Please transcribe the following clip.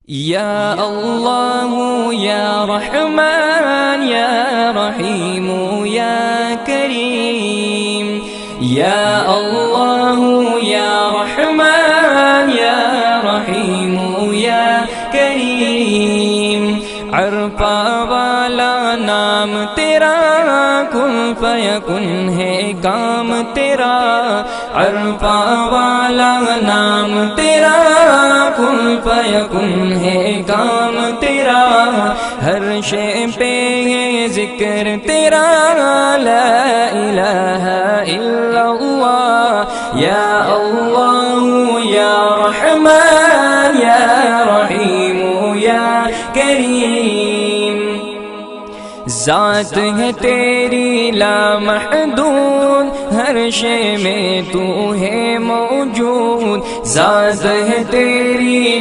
یا اللہ یا رحمان یا رحیم یا کریم، یا اللہ یا رحمان یا رحیم یا کریم، عرفہ والا نام تیرا، کن فیکن ہے کام تیرا، عرفہ والا نام تیرا، کن فیکن ہے کام تیرا، ہر شے پہ ہے ذکر تیرا، لا الہ الا اللہ، یا اللہ یا رحمان یا رحیم یا کریم، ذات ہے تیری لامحدود، ہر شے میں تو ہے موجود، ذات ہے تیری